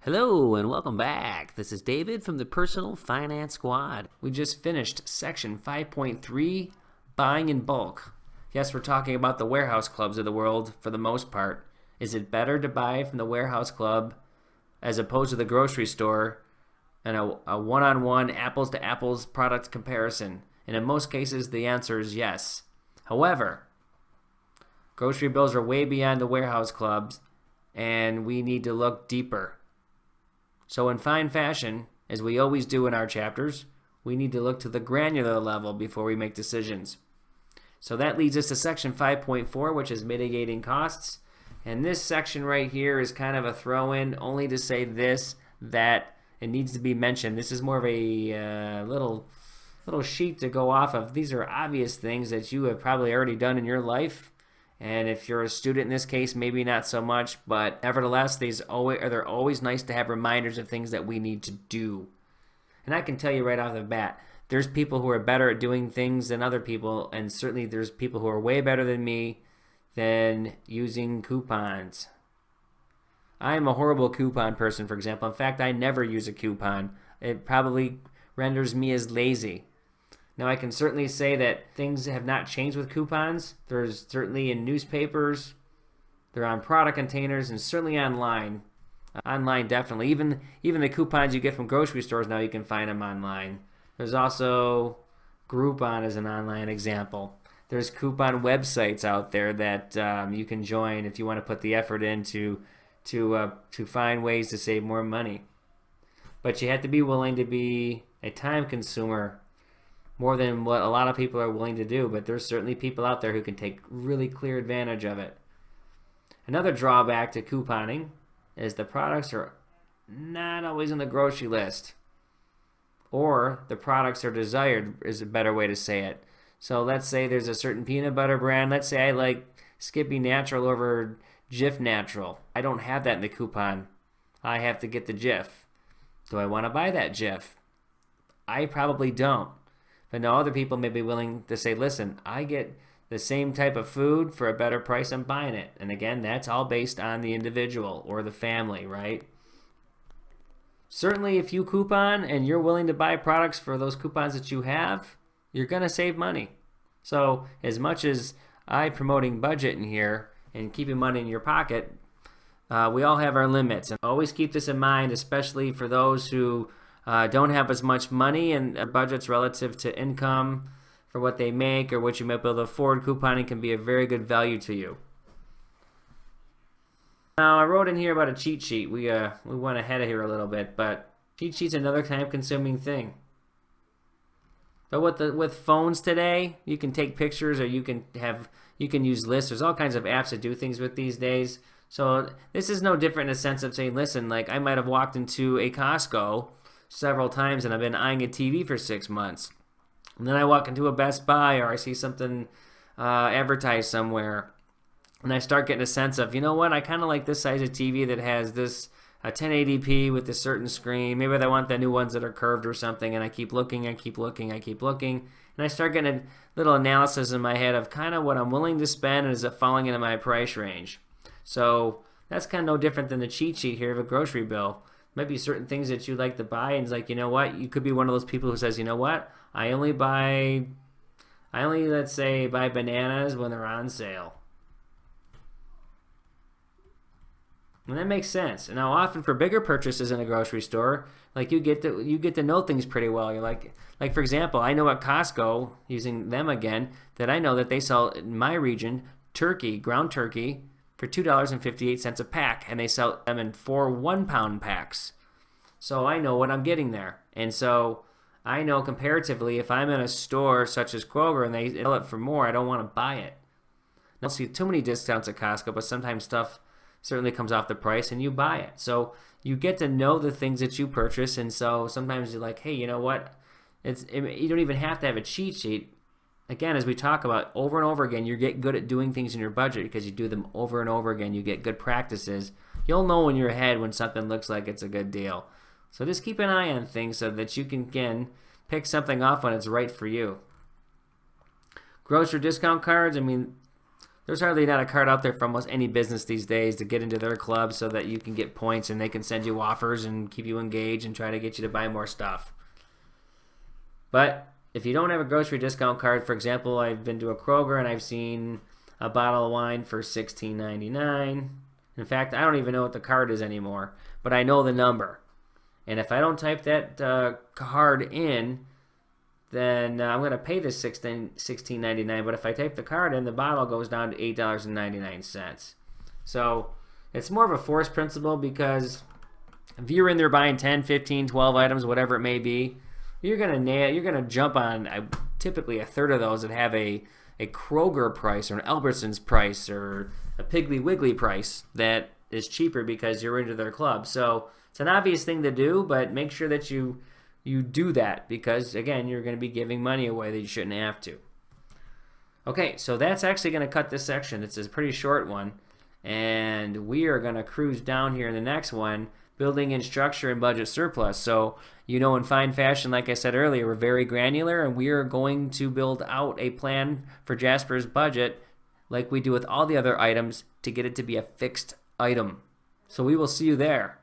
Hello and welcome back. This is David from the Personal Finance Squad. We just finished section 5.3, buying in bulk. Yes, we're talking about the warehouse clubs of the world for the most part. Is it better to buy from the warehouse club as opposed to the grocery store and a one-on-one apples to apples product comparison? And in most cases, the answer is yes. However, grocery bills are way beyond the warehouse clubs and we need to look deeper. So in fine fashion, as we always do in our chapters, we need to look to the granular level before we make decisions. So that leads us to section 5.4, which is mitigating costs. And this section right here is kind of a throw-in, only to say this, that it needs to be mentioned. This is more of a little sheet to go off of. These are obvious things that you have probably already done in your life. And if you're a student in this case, maybe not so much, but nevertheless, they're always nice to have reminders of things that we need to do. And I can tell you right off the bat, there's people who are better at doing things than other people, and certainly there's people who are way better than me than using coupons. I'm a horrible coupon person, for example. In fact, I never use a coupon. It probably renders me as lazy. Now, I can certainly say that things have not changed with coupons. There's certainly in newspapers, they're on product containers, and certainly online. Online, definitely. Even the coupons you get from grocery stores now, you can find them online. There's also Groupon as an online example. There's coupon websites out there that you can join if you want to put the effort in to find ways to save more money. But you have to be willing to be a time consumer more than what a lot of people are willing to do, but there's certainly people out there who can take really clear advantage of it. Another drawback to couponing is the products are not always on the grocery list, or the products are desired is a better way to say it. So let's say there's a certain peanut butter brand. Let's say I like Skippy Natural over Jif Natural. I don't have that in the coupon. I have to get the Jif. Do I want to buy that Jif? I probably don't. But now other people may be willing to say, listen, I get the same type of food for a better price, I'm buying it. And again, that's all based on the individual or the family, right? Certainly if you coupon and you're willing to buy products for those coupons that you have, you're going to save money. So as much as I'm promoting budget in here and keeping money in your pocket, we all have our limits. And always keep this in mind, especially for those who don't have as much money and their budgets relative to income for what they make or what you might be able to afford. Couponing can be a very good value to you. Now, I wrote in here about a cheat sheet. We went ahead of here a little bit, but cheat sheet's another time-consuming thing. But with phones today, you can take pictures or you can use lists. There's all kinds of apps that do things with these days. So this is no different in a sense of saying, listen, like I might have walked into a Costco several times and I've been eyeing a TV for 6 months. And then I walk into a Best Buy or I see something advertised somewhere and I start getting a sense of, you know what, I kind of like this size of TV that has this 1080p with a certain screen. Maybe I want the new ones that are curved or something, and I keep looking, and I start getting a little analysis in my head of kind of what I'm willing to spend and is it falling into my price range. So that's kind of no different than the cheat sheet here of a grocery bill. Might be certain things that you like to buy, and it's like, you know what, you could be one of those people who says, you know what, I only let's say buy bananas when they're on sale. And that makes sense. And now often for bigger purchases in a grocery store, like you get to know things pretty well. You're like for example, I know at Costco, using them again, that I know that they sell in my region ground turkey for $2.58 a pack, and they sell them in 4 1-pound packs. So I know what I'm getting there. And so I know comparatively, if I'm in a store such as Kroger and they sell it for more, I don't want to buy it. I don't see too many discounts at Costco, but sometimes stuff certainly comes off the price and you buy it. So you get to know the things that you purchase, and so sometimes you're like, hey, you know what? You don't even have to have a cheat sheet. Again, as we talk about over and over again, you get good at doing things in your budget because you do them over and over again. You get good practices. You'll know in your head when something looks like it's a good deal. So just keep an eye on things so that you can, again, pick something off when it's right for you. Grocery discount cards, I mean, There's hardly not a card out there for almost any business these days to get into their club so that you can get points and they can send you offers and keep you engaged and try to get you to buy more stuff. But if you don't have a grocery discount card, for example, I've been to a Kroger and I've seen a bottle of wine for $16.99. In fact, I don't even know what the card is anymore, but I know the number. And if I don't type that card in, then I'm going to pay this $16.99. But if I type the card in, the bottle goes down to $8.99. So it's more of a force principle, because if you're in there buying 10, 15, 12 items, whatever it may be, you're going to jump on typically a third of those that have a Kroger price or an Albertsons price or a Piggly Wiggly price that is cheaper because you're into their club. So it's an obvious thing to do, but make sure that you do that, because again, you're going to be giving money away that you shouldn't have to. Okay, so that's actually going to cut this section. It's a pretty short one, and we are going to cruise down here in the next one, building in structure and budget surplus. So in fine fashion, like I said earlier, we're very granular, and we are going to build out a plan for Jasper's budget like we do with all the other items to get it to be a fixed item. So we will see you there.